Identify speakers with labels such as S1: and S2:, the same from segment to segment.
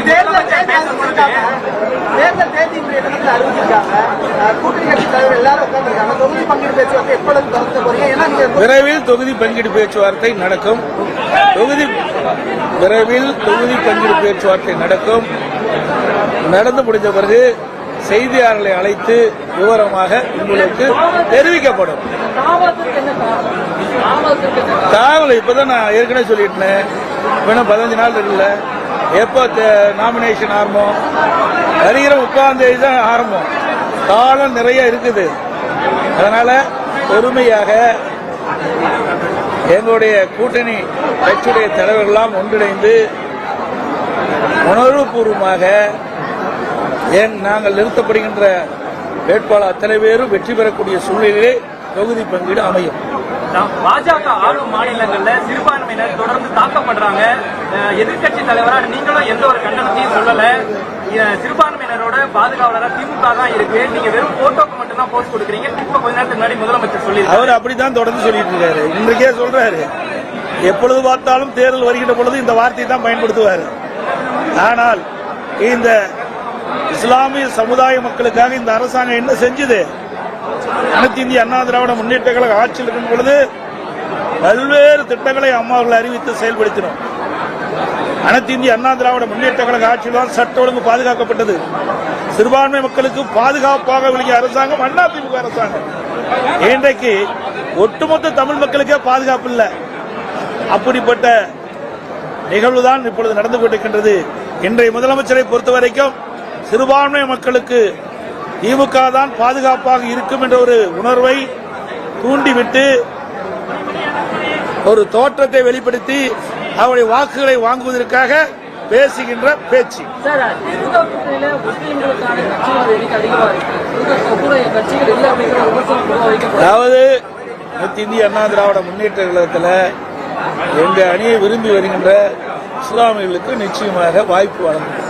S1: தேர்தல் தேதி அறிவிச்சிருக்காங்க. கூட்டணி கட்சி தலைவர் எல்லாரும் உட்கார்ந்துருக்காங்க. தொகுதி பங்கீடு பேச்சுவார்த்தை எப்பொழுது தொடர்ந்து போறீங்க? ஏன்னா
S2: விரைவில் தொகுதி பங்கீடு பேச்சுவார்த்தை நடக்கும். விரைவில் தொகுதி பங்கீடு பேச்சுவார்த்தை நடக்கும். நடந்து முடிந்த பிறகு செய்தியாளர்களை அழைத்து விவரமாக உங்களுக்கு தெரிவிக்கப்படும். தாவல் இப்பதான் நான் ஏற்கனவே சொல்லிட்டேன். இன்னும் 15 நாள் இருக்குல்ல. எப்போ நாமினேஷன் ஆரம்பம்? வருகிற 30ஆம் தேதி தான் ஆரம்பம். காலம் நிறைய இருக்குது. அதனால பொறுமையாக எங்களுடைய கூட்டணி கட்சியுடைய தலைவர்களெல்லாம் ஒன்றிணைந்து உணர்வுபூர்வமாக நாங்கள் நிறுத்தப்படுகின்ற வேட்பாளர் அத்தனை பேரும் வெற்றி பெறக்கூடிய சூழ்நிலையிலே தொகுதி பங்கீடு அமையும்.
S3: பாஜக ஆளும் மாநிலங்கள்ல சிறுபான்மையினர் தொடர்ந்து தாக்கப்படுறாங்க. எதிர்கட்சி தலைவரா நீங்களும் எந்த ஒரு கண்டனத்தையும் சொல்லல. சிறுபான்மையினரோட பாதுகாவலரா திமுக தான் இருக்கு. நீங்க வெறும் போட்டோக்கு மட்டும் தான் போஸ்ட் கொடுக்குறீங்க. இப்ப கொஞ்ச நேரத்துக்கு முன்னாடி முதலமைச்சர் சொல்லி
S2: அவர் அப்படித்தான் தொடர்ந்து சொல்லிட்டு இருக்காரு. இன்றைக்கே சொல்றாரு. எப்பொழுது பார்த்தாலும் தேர்தல் வருகின்ற பொழுது இந்த வார்த்தையை தான் பயன்படுத்துவார். ஆனால் இந்த இஸ்லாமிய சமுதாய மக்களுக்காக இந்த அரசாங்கம் என்ன செஞ்சது? அனைத்து இந்திய அண்ணா திராவிட முன்னேற்ற கழக ஆட்சியில் இருக்கும் பொழுது பல்வேறு திட்டங்களை அம்மாவர்கள் அறிவித்து செயல்படுத்தினோம். அனைத்து இந்திய அண்ணா திராவிட முன்னேற்ற கழக ஆட்சியில் தான் சட்ட ஒழுங்கு பாதுகாக்கப்பட்டது. சிறுபான்மை மக்களுக்கு பாதுகாப்பாக விளங்கிய அரசாங்கம் அதிமுக அரசாங்கம். இன்றைக்கு ஒட்டுமொத்த தமிழ் மக்களுக்கே பாதுகாப்பு இல்லை. அப்படிப்பட்ட நிகழ்வுதான் இப்பொழுது நடந்து கொண்டிருக்கின்றது. இன்றைய முதலமைச்சரை பொறுத்தவரைக்கும் சிறுபான்மை மக்களுக்கு திமுக தான் பாதுகாப்பாக இருக்கும் என்ற ஒரு உணர்வை தூண்டிவிட்டு ஒரு தோற்றத்தை வெளிப்படுத்தி அவருடைய வாக்குகளை வாங்குவதற்காக பேசுகின்ற பேச்சு. அதாவது அனைத்து இந்திய அண்ணா திராவிட முன்னேற்ற கழகத்தில் எங்க அணியை விரும்பி வருகின்ற இஸ்லாமியர்களுக்கு நிச்சயமாக வாய்ப்பு வழங்கும்.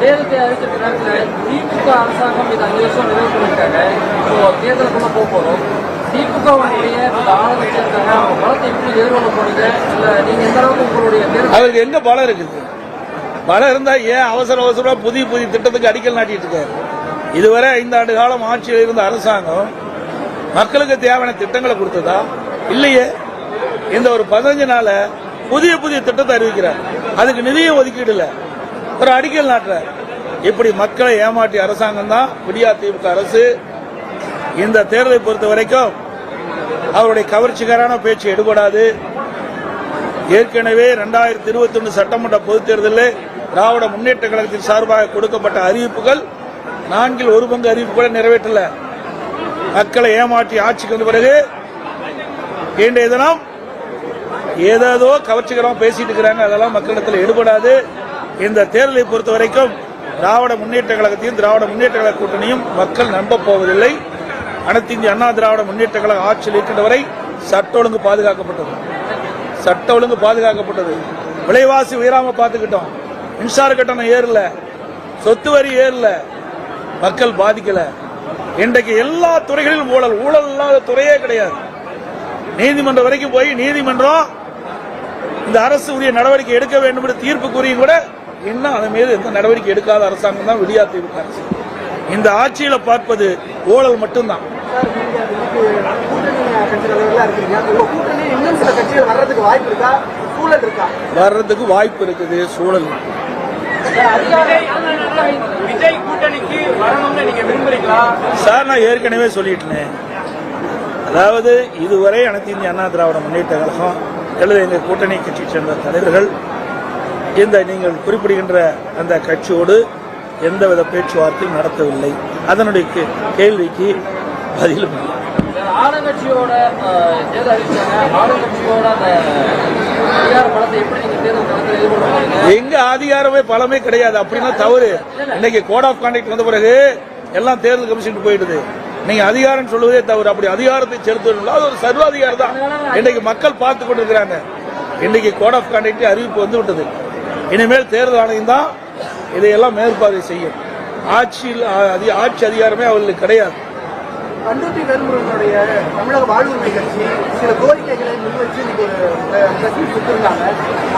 S4: தேர்தலை அறிவிச்ச திமுக அரசாங்கம் இது 5 வருஷம் நிறைவு பண்ணிருக்காங்க. தேர்தலுக்குள்ள போறோம். திமுகவுடைய ஆளுநர் பலத்தை எப்படி எதிர்கொள்ள போறீங்க? இல்ல நீங்க எந்த அளவுக்கு உங்களுடைய
S2: அவருக்கு எங்க பலம் இருக்குது? பலம் இருந்தா ஏன் அவசர புதிய திட்டத்துக்கு அடிக்கல் நாட்டிட்டு இருக்காரு? இதுவரை 5 ஆண்டு காலம் ஆட்சியில் இருந்த அரசாங்கம் மக்களுக்கு தேவையான திட்டங்களை கொடுத்ததா? இல்லையே. இந்த ஒரு 15 நாள புதிய திட்டத்தை அறிவிக்கிறார். அதுக்கு நிதியை ஒதுக்கீடு இல்ல. ஒரு அடிக்கல் நாட்டுறார். இப்படி மக்களை ஏமாற்றிய அரசாங்கம் தான் விடியா திமுக அரசு. இந்த தேர்தலை பொறுத்த வரைக்கும் அவருடைய கவர்ச்சிகரான பேச்சு எடுபடாது. ஏற்கனவே 2021 சட்டமன்ற பொதுத் தேர்தலில் திராவிட முன்னேற்ற கழகத்தின் சார்பாக கொடுக்கப்பட்ட அறிவிப்புகள் 4 1 பங்கு அறிவிப்புகளை நிறைவேற்றல. மக்களை ஏமாற்றி ஆட்சிக்கு வந்த பிறகு இன்றைய தினம் ஏதோ கவர்ச்சிகரமா பேசிட்டு இருக்கிறாங்க. அதெல்லாம் மக்களிடத்தில் எடுபடாது. இந்த தேர்தலை பொறுத்த வரைக்கும் திராவிட முன்னேற்ற கழகத்தையும் திராவிட முன்னேற்ற கழக கூட்டணியும் மக்கள் நம்ப போவதில்லை. அனைத்து இந்திய அண்ணா திராவிட முன்னேற்ற கழக ஆட்சியில் இருக்கின்ற வரை சட்ட ஒழுங்கு பாதுகாக்கப்பட்டது. விலைவாசி உயராம பார்த்துக்கிட்டோம். மின்சார கட்டணம் ஏறல, சொத்து வரி ஏறல, மக்கள் பாதிக்கல. இன்றைக்கு எல்லா துறைகளிலும் ஊழல் இல்லாத துறையே கிடையாது. நீதிமன்றம் வரைக்கும் போய் நீதிமன்றம் இந்த அரசு உரிய நடவடிக்கை எடுக்க வேண்டும் என்று தீர்ப்பு கூறியும் கூட இன்னும் அதன் மீது எந்த நடவடிக்கை எடுக்காத அரசாங்கம் தான் விடியா திமுக அரசு. இந்த ஆட்சியில பார்ப்பது ஊழல் மட்டும்தான். வர்றதுக்கு வாய்ப்பு இருக்குது. சூழல் சார் நான் ஏற்கனவே சொல்லிட்டேன். அதாவது இதுவரை அனைத்து இந்திய அண்ணா திராவிட முன்னேற்ற கழகம் அல்லது எங்கள் கூட்டணி கட்சியை சேர்ந்த தலைவர்கள் இந்த நீங்கள் குறிப்பிடுகின்ற அந்த கட்சியோடு எந்தவித பேச்சுவார்த்தையும் நடத்தவில்லை. அதனுடைய கேள்விக்கு பதிலும்
S4: ஆளுங்கட்சியோட
S2: எங்க அதிகாரமே பலமே கிடையாது. அப்படின்னா தவறு. இன்னைக்கு கோட் ஆஃப் கான்டக்ட் வந்த பிறகு எல்லாம் தேர்தல் கமிஷன் போயிடுது. நீங்க அதிகாரம் சொல்வதே தவறு. அப்படி அதிகாரத்தை செலுத்தணும் அது ஒரு சர்வாதிகாரம் தான். இன்னைக்கு மக்கள் பார்த்து கொண்டிருக்கிறாங்க. இன்னைக்கு கோட் ஆஃப் கான்டக்ட் அறிவிப்பு வந்து விட்டது. இனிமேல் தேர்தல் ஆணையம் தான் இதையெல்லாம் மேற்பார்வை செய்யும். ஆட்சி அதிகாரமே அவர்களுக்கு கிடையாது.
S1: பண்டூட்டி வேல்முருகனுடைய தமிழக வாழ்வுரிமை கட்சி சில கோரிக்கைகளை முன்வச்சு இன்னைக்கு ஒரு பிரச்சனை கொடுத்திருக்காங்க.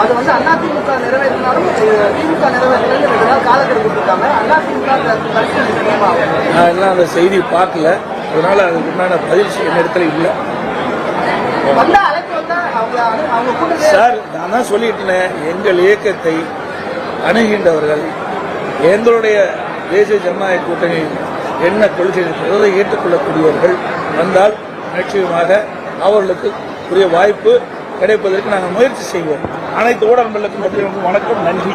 S1: அது வந்து அதிமுக நிறைவேற்றினாலும் திமுக நிறைவேற்றினாலும் 2 நாள் காலக்கெடு கொடுத்திருக்காங்க. அதிமுக பரிசீலனை செய்யணும்.
S2: நான் எல்லாம் அந்த செய்தி பார்க்கல, அதனால அதுக்கு உண்டான பதில் என் இடத்துல இல்லை.
S1: வந்தா அழைப்பு வந்தா அவங்க கூட்டத்தை
S2: சார், நான் தான் சொல்லிட்டேன், எங்கள் இயக்கத்தை அணுகின்றவர்கள் எங்களுடைய தேசிய ஜனநாயக கூட்டணி என்ன கொள்கை இருக்கிறதோ ஏற்றுக்கொள்ளக்கூடியவர்கள் வந்தால் நிச்சயமாக அவர்களுக்கு உரிய வாய்ப்பு கிடைப்பதற்கு நாங்கள் முயற்சி செய்வோம். அனைத்து ஊடகங்களுக்கும் வணக்கம், நன்றி.